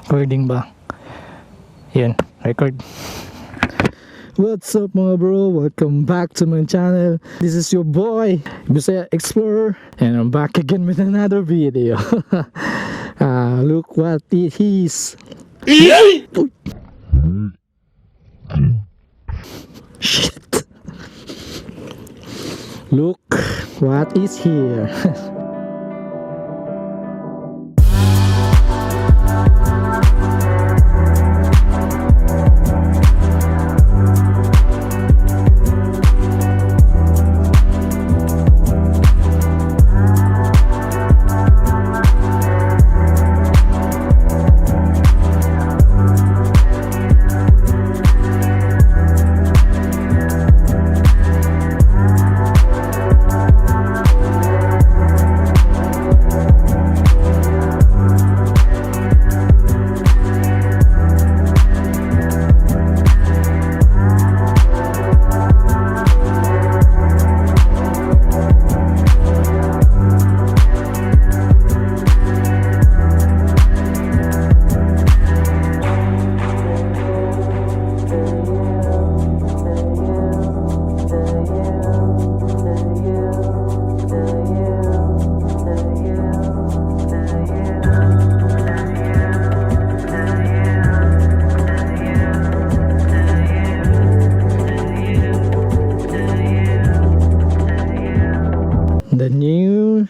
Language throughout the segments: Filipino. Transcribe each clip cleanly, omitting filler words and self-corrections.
Recording ba? Yan, record. What's up mga bro? Welcome back to my channel. This is your boy, Bisaya Explorer, and I'm back again with another video. Look what it is. Shit. Look what is here. The new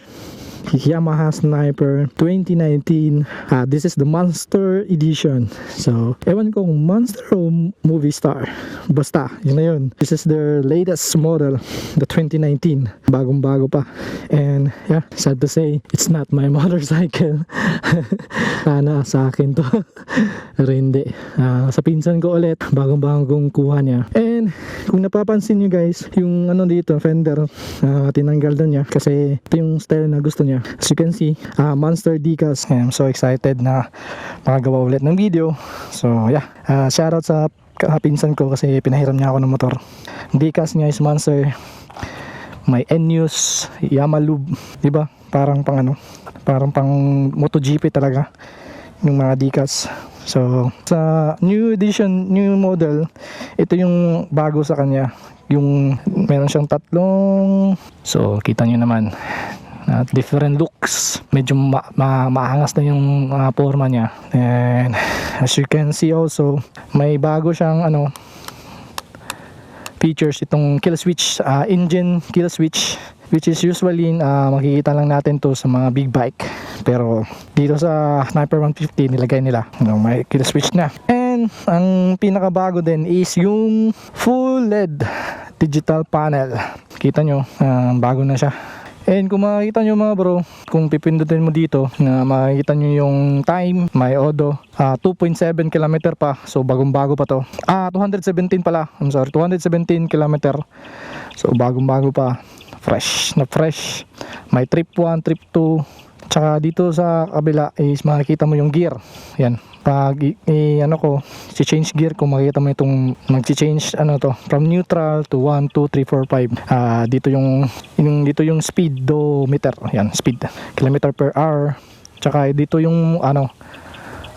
Yamaha Sniper 2019. This is the Monster Edition. So, ewan ko kung Monster o Movie Star. Basta, yun na yun. This is their latest model, the 2019. Bagong-bago pa. And, yeah, sad to say, it's not my motorcycle. Sana sa akin to. Pero hindi. Sa pinsan ko ulit, bagong-bagong kuha niya. And, kung napapansin nyo guys, yung ano dito, fender, tinanggal na niya kasi ito yung style na gusto niya. As you can see, Monster Decals. I'm so excited na makagawa ulit ng video. So yeah, shoutout sa pinsan ko kasi pinahiram niya ako ng motor. Decals niya is Monster. May N-News, Yamalube, diba? Parang pang ano, parang pang MotoGP talaga yung mga decals. So sa new edition, new model, ito yung bago sa kanya. Yung meron siyang tatlong, so kita nyo naman, different looks. Medyo maangas na yung forma niya. And as you can see also, may bago siyang ano features, itong kill switch, engine kill switch, which is usually makikita lang natin to sa mga big bike, pero dito sa Sniper 150 nilagay nila, may kill switch na. And ang pinakabago din is yung full LED digital panel. Kita nyo, bago na siya. And kung makikita nyo mga bro, kung pipindutin mo dito, makikita nyo yung time, may odo, 2.7 km pa. So bagong bago pa to. 217 pala, I'm sorry, 217 km. So bagong bago pa. Fresh na fresh. May trip 1, trip 2. Tsaka dito sa kabila is makikita mo yung gear. Yan. Pag ano ko, si-change gear ko, makikita mo itong mag-change ano to, from neutral to 1, 2, 3, 4, 5. Dito yung speedometer. Yan, speed. Kilometer per hour. Tsaka dito yung ano,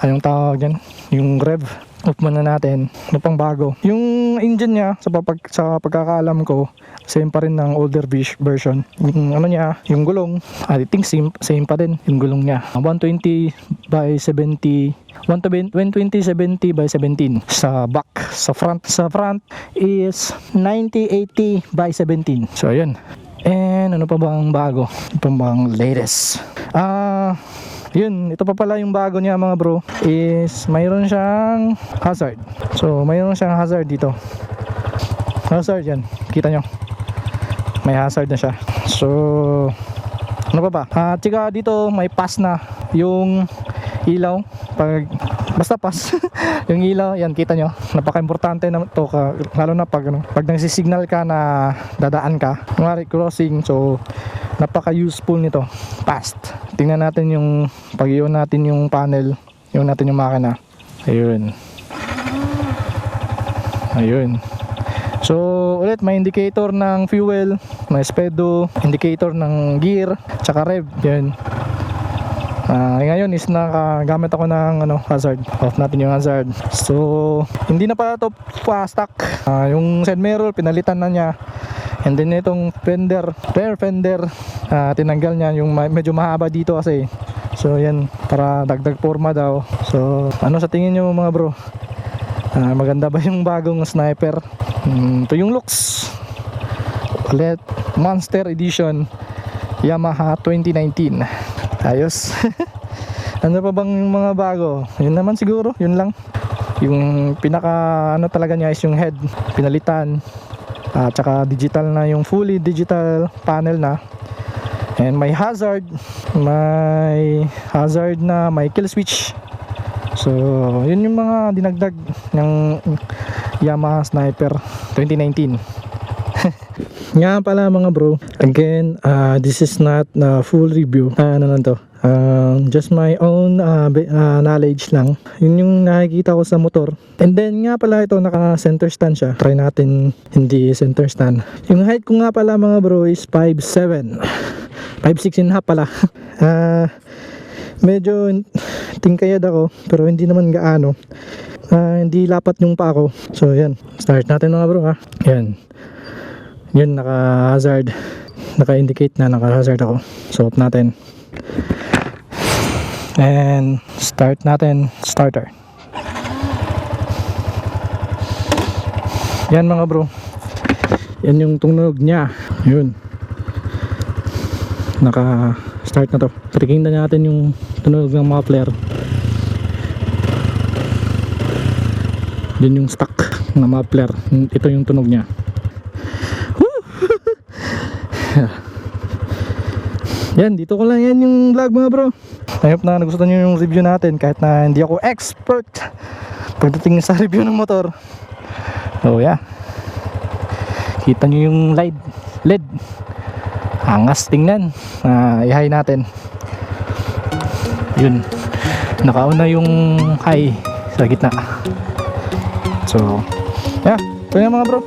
anong tawag yan? Yung rev. Off muna natin. Ano pang bago? Yung engine niya, sa pagkakaalam ko, same pa rin ng older version. Yung ano niya, yung gulong, I think same pa din yung gulong niya. 120 by 70, 120/70 by 17 sa back. Sa front is 90/80 by 17. So ayun. And ano pa bang bago? Ito bang latest? Yun, ito pa pala yung bago niya mga bro, is mayroon siyang hazard. So mayroon siyang hazard dito. Hazard yan, kita nyo, may hazard na siya. So ano pa ba? Tsaka dito may pass na yung ilaw. Basta pass. Yung ilaw, yan kita nyo, napaka-importante na to, lalo na pag nagsisignal ka na dadaan ka, kunwari crossing. So napaka-useful nito, fast. Tingnan natin yung pag-iwan natin yung panel, iwan natin yung makina. Ayun. So ulit, may indicator ng fuel, may speedo, indicator ng gear, tsaka rev. Yan. Ngayon is nakagamit ako ng hazard. Off natin yung hazard. So hindi na pala ito stock. Yung side mirror pinalitan na niya. And then itong rear fender, tinanggal niya yung medyo mahaba dito kasi. So yan, para dagdag forma daw. So ano sa tingin nyo mga bro? Maganda ba yung bagong sniper? Ito yung looks ulit, Monster Edition Yamaha 2019. Ayos. Ano pa bang mga bago? Yun naman siguro, yun lang. Yung pinaka talaga niya is yung head pinalitan, at saka digital na, yung fully digital panel na. And may hazard na may kill switch. So yun yung mga dinagdag ng Yamaha Sniper 2019. Nga pala mga bro, again, this is not full review. Ano lang to, just my own knowledge lang. Yun yung nakikita ko sa motor. And then nga pala ito, naka center stand siya. Try natin hindi center stand. Yung height ko nga pala mga bro is 5'7", 5'6 and a half pala. Medyo tingkayad ako, pero hindi naman gaano. Hindi lapat yung pa ako. So yan, start natin mga bro ha. Yan, yun naka hazard, naka-indicate na naka hazard ako. So off natin and start natin, starter. Yan mga bro, yan yung tunog niya. Yun, naka start na to. Tricking na natin yung tunog ng muffler. Yun yung stock na muffler. Ito yung tunog niya. Yan, dito ko lang yan yung vlog mga bro. I hope na nagustuhan nyo yung review natin, kahit na hindi ako expert pagdating sa review ng motor. So yeah, kita nyo yung LED, angas tingnan. I-high natin. Yun, nakauna yung high sa gitna. So yeah, ito yung mga bro,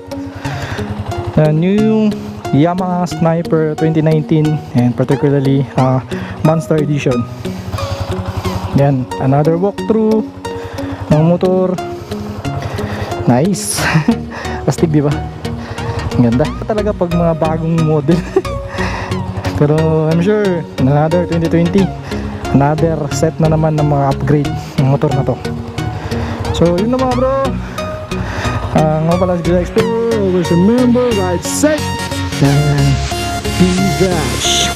new Yamaha Sniper 2019, and particularly Monster Edition. Yan, another walkthrough ng motor. Nice. Astig diba? Ang ganda talaga pag mga bagong model. Pero I'm sure another 2020, another set na naman ng mga upgrade ng motor na to. So yun na mga bro. Nga pala si Gila Explore. Always remember, ride safe and be dash.